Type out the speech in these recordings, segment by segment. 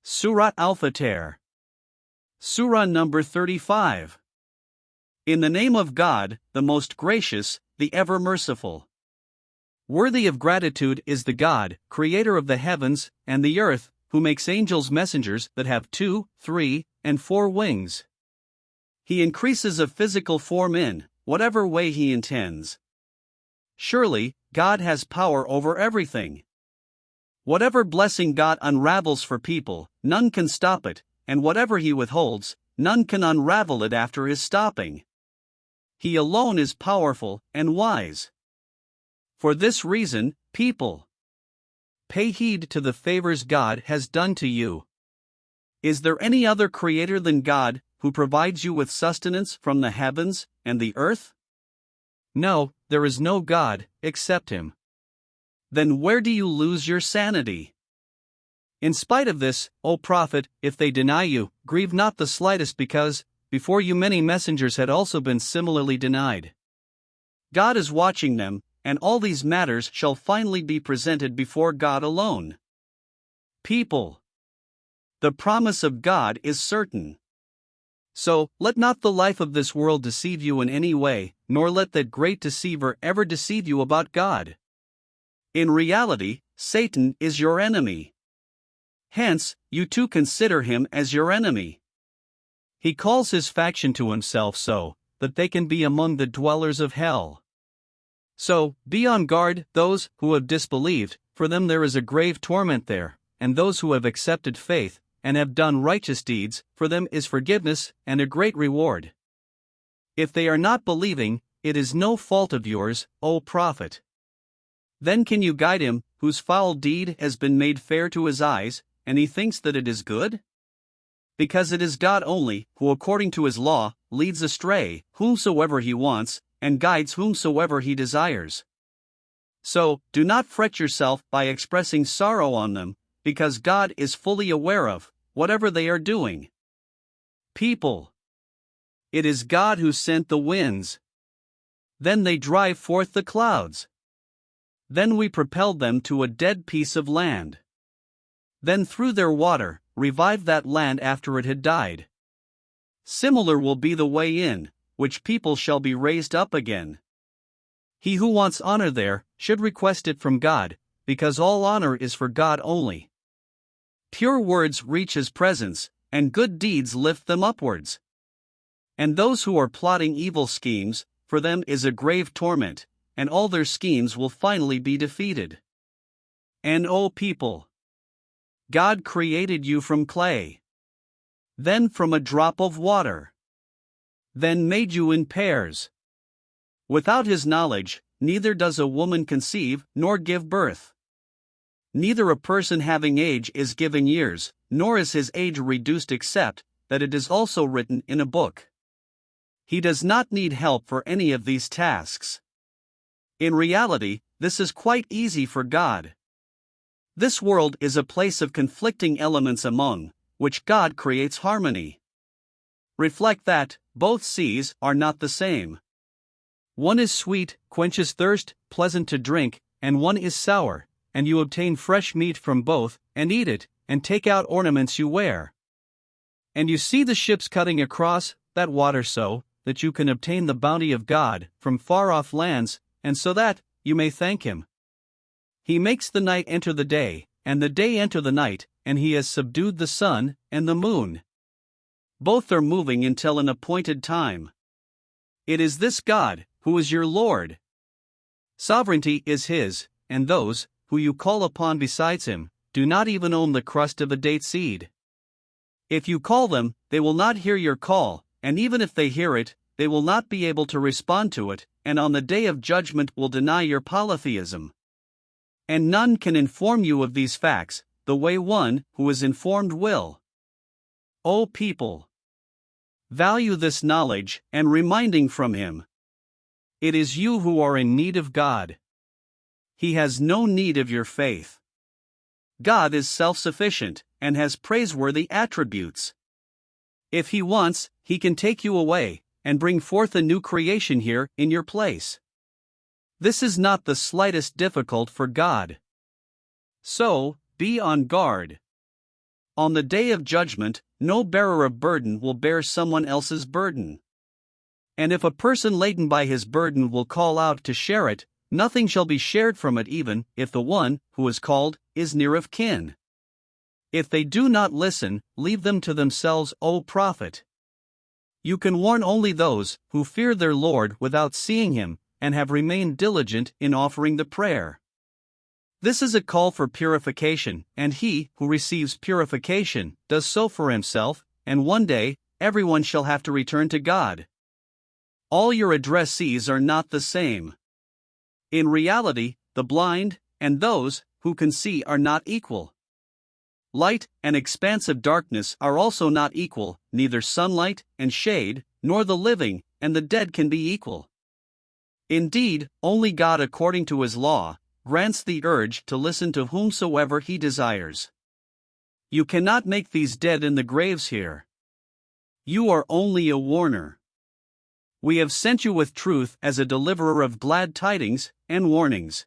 Surah Al-Fāṭir. Surah number 35. In the name of God, the most gracious, the ever merciful. Worthy of gratitude is the God, creator of the heavens and the earth, who makes angels messengers that have 2, 3, and 4 wings. He increases a physical form in whatever way he intends. Surely, God has power over everything. Whatever blessing God unravels for people, none can stop it, and whatever he withholds, none can unravel it after his stopping. He alone is powerful and wise. For this reason, people, pay heed to the favors God has done to you. Is there any other creator than God, who provides you with sustenance from the heavens and the earth? No, there is no God, except him. Then where do you lose your sanity? In spite of this, O Prophet, if they deny you, grieve not the slightest because, before you many messengers had also been similarly denied. God is watching them, and all these matters shall finally be presented before God alone. People, the promise of God is certain. So, let not the life of this world deceive you in any way, nor let that great deceiver ever deceive you about God. In reality, Satan is your enemy. Hence, you too consider him as your enemy. He calls his faction to himself so that they can be among the dwellers of hell. So, be on guard, those who have disbelieved, for them there is a grave torment there, and those who have accepted faith, and have done righteous deeds, for them is forgiveness and a great reward. If they are not believing, it is no fault of yours, O Prophet. Then can you guide him, whose foul deed has been made fair to his eyes, and he thinks that it is good? Because it is God only, who according to his law, leads astray whomsoever he wants, and guides whomsoever he desires. So, do not fret yourself by expressing sorrow on them, because God is fully aware of whatever they are doing. People, it is God who sent the winds. Then they drive forth the clouds. Then we propelled them to a dead piece of land. Then through their water, revived that land after it had died. Similar will be the way in which people shall be raised up again. He who wants honor there should request it from God, because all honor is for God only. Pure words reach his presence, and good deeds lift them upwards. And those who are plotting evil schemes, for them is a grave torment, and all their schemes will finally be defeated. And O people, God created you from clay, then from a drop of water, then made you in pairs. Without his knowledge, neither does a woman conceive nor give birth. Neither a person having age is given years, nor is his age reduced except that it is also written in a book. He does not need help for any of these tasks. In reality, this is quite easy for God. This world is a place of conflicting elements among which God creates harmony. Reflect that both seas are not the same. One is sweet, quenches thirst, pleasant to drink, and one is sour, and you obtain fresh meat from both, and eat it, and take out ornaments you wear. And you see the ships cutting across that water so that you can obtain the bounty of God from far-off lands, and so that you may thank him. He makes the night enter the day, and the day enter the night, and he has subdued the sun and the moon. Both are moving until an appointed time. It is this God who is your Lord. Sovereignty is his, and those who you call upon besides him do not even own the crust of a date seed. If you call them, they will not hear your call, and even if they hear it, they will not be able to respond to it, and on the day of judgment will deny your polytheism. And none can inform you of these facts, the way one who is informed will. O people, value this knowledge and reminding from him. It is you who are in need of God. He has no need of your faith. God is self-sufficient and has praiseworthy attributes. If he wants, he can take you away and bring forth a new creation here in your place. This is not the slightest difficult for God. So, be on guard. on the day of judgment, no bearer of burden will bear someone else's burden. And if a person laden by his burden will call out to share it, nothing shall be shared from it, even if the one who is called is near of kin. If they do not listen, leave them to themselves, O Prophet. You can warn only those who fear their Lord without seeing him, and have remained diligent in offering the prayer. This is a call for purification, and he who receives purification does so for himself, and one day, everyone shall have to return to God. All your addressees are not the same. In reality, the blind and those who can see are not equal. Light and expansive darkness are also not equal, neither sunlight and shade, nor the living and the dead can be equal. Indeed, only God, according to his law, grants the urge to listen to whomsoever he desires. You cannot make these dead in the graves hear. You are only a warner. We have sent you with truth as a deliverer of glad tidings and warnings.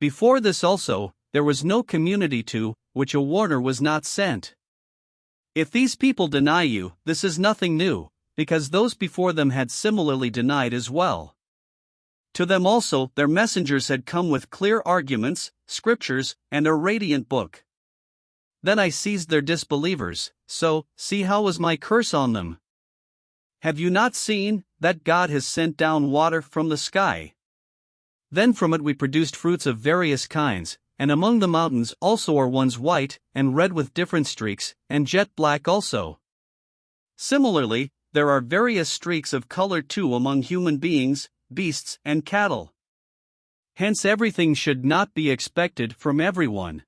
Before this also, there was no community to which a warner was not sent. If these people deny you, this is nothing new, because those before them had similarly denied as well. To them also their messengers had come with clear arguments, scriptures, and a radiant book. Then I seized their disbelievers, so, see how was my curse on them. Have you not seen that God has sent down water from the sky? Then from it we produced fruits of various kinds, and among the mountains also are ones white and red with different streaks, and jet black also. Similarly, there are various streaks of color too among human beings, beasts, and cattle. Hence everything should not be expected from everyone.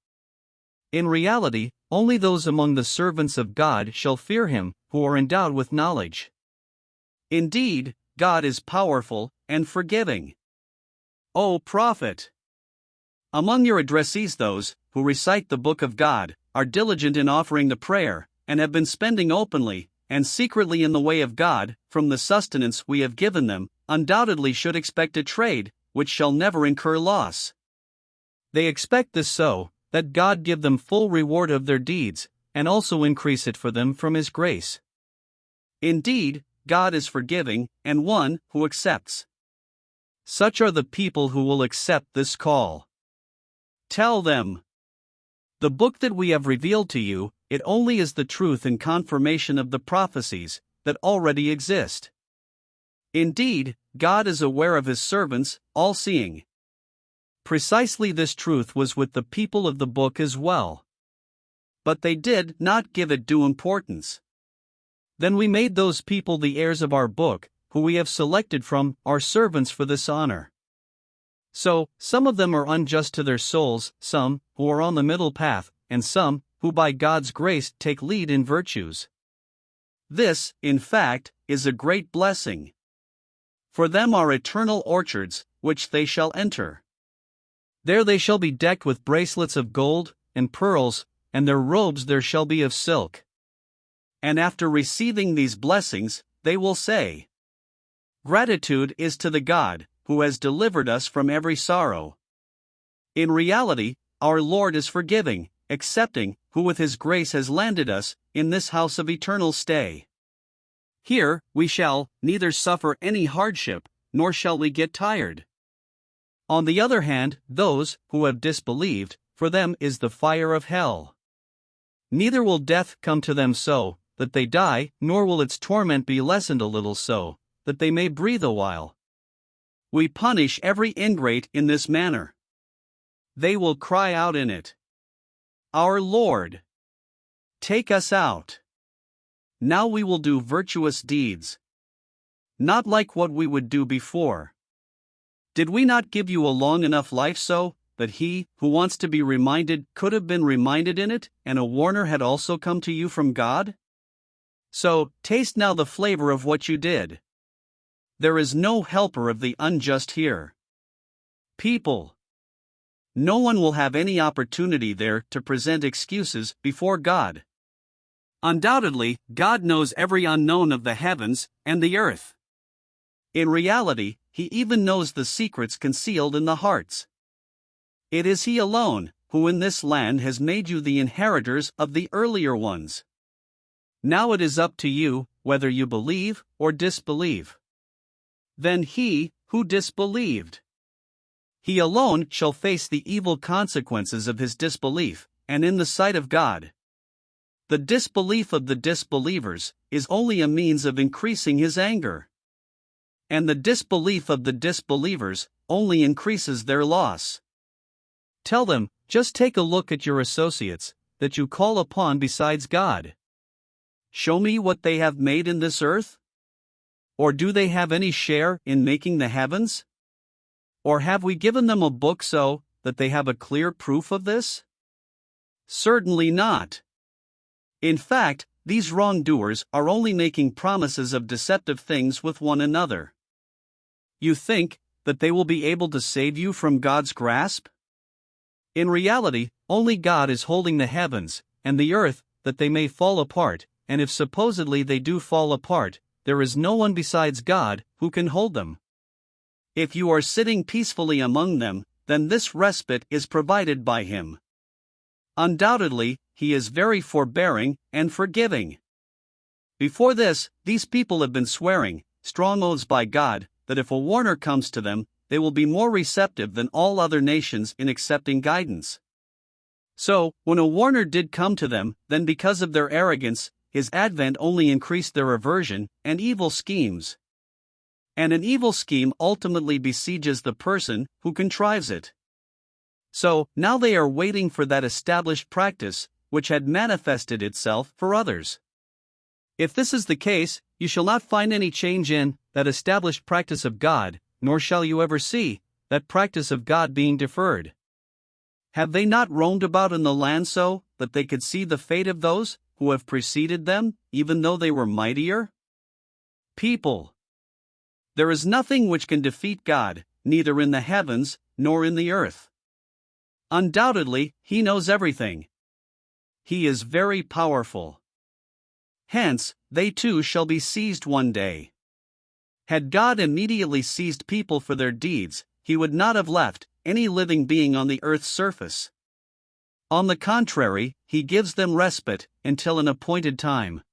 In reality, only those among the servants of God shall fear him, who are endowed with knowledge. Indeed, God is powerful and forgiving. O Prophet! Among your addressees those who recite the book of God, are diligent in offering the prayer, and have been spending openly and secretly in the way of God, from the sustenance we have given them, undoubtedly should expect a trade, which shall never incur loss. They expect this so, that God give them full reward of their deeds, and also increase it for them from his grace. Indeed, God is forgiving, and one who accepts. Such are the people who will accept this call. Tell them, the book that we have revealed to you, it only is the truth and confirmation of the prophecies that already exist. Indeed, God is aware of his servants, all-seeing. Precisely this truth was with the people of the book as well. But they did not give it due importance. Then we made those people the heirs of our book, who we have selected from our servants for this honor. So, some of them are unjust to their souls, some who are on the middle path, and some who by God's grace take lead in virtues. This, in fact, is a great blessing. For them are eternal orchards, which they shall enter. There they shall be decked with bracelets of gold and pearls, and their robes there shall be of silk. And after receiving these blessings, they will say, gratitude is to the God who has delivered us from every sorrow. In reality, our Lord is forgiving, accepting, who with his grace has landed us in this house of eternal stay. Here we shall neither suffer any hardship, nor shall we get tired. On the other hand, those who have disbelieved, for them is the fire of hell. Neither will death come to them so that they die, nor will its torment be lessened a little so that they may breathe a while. We punish every ingrate in this manner. They will cry out in it, our Lord, take us out. Now we will do virtuous deeds. Not like what we would do before. Did we not give you a long enough life so that he who wants to be reminded could have been reminded in it, and a warner had also come to you from God? So, taste now the flavor of what you did. There is no helper of the unjust here. People. No one will have any opportunity there to present excuses before God. Undoubtedly, God knows every unknown of the heavens and the earth. In reality, he even knows the secrets concealed in the hearts. It is he alone who in this land has made you the inheritors of the earlier ones. Now it is up to you, whether you believe or disbelieve. Then he who disbelieved, he alone shall face the evil consequences of his disbelief, and in the sight of God. The disbelief of the disbelievers is only a means of increasing his anger. And the disbelief of the disbelievers only increases their loss. Tell them, just take a look at your associates that you call upon besides God. Show me what they have made in this earth? Or do they have any share in making the heavens? Or have we given them a book so that they have a clear proof of this? Certainly not. In fact, these wrongdoers are only making promises of deceptive things with one another. You think that they will be able to save you from God's grasp? In reality, only God is holding the heavens and the earth that they may fall apart, and if supposedly they do fall apart, there is no one besides God who can hold them. If you are sitting peacefully among them, then this respite is provided by Him. Undoubtedly, He is very forbearing and forgiving. Before this, these people have been swearing strong oaths by God that if a warner comes to them, they will be more receptive than all other nations in accepting guidance. So, when a warner did come to them, then because of their arrogance, his advent only increased their aversion and evil schemes. And an evil scheme ultimately besieges the person who contrives it. So, now they are waiting for that established practice, which had manifested itself for others. If this is the case, you shall not find any change in that established practice of God, nor shall you ever see that practice of God being deferred. Have they not roamed about in the land so that they could see the fate of those who have preceded them, even though they were mightier? People, there is nothing which can defeat God, neither in the heavens nor in the earth. Undoubtedly, He knows everything. He is very powerful. Hence, they too shall be seized one day. Had God immediately seized people for their deeds, He would not have left any living being on the earth's surface. On the contrary, He gives them respite until an appointed time.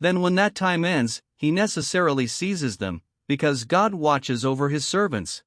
Then when that time ends, He necessarily seizes them, because God watches over His servants.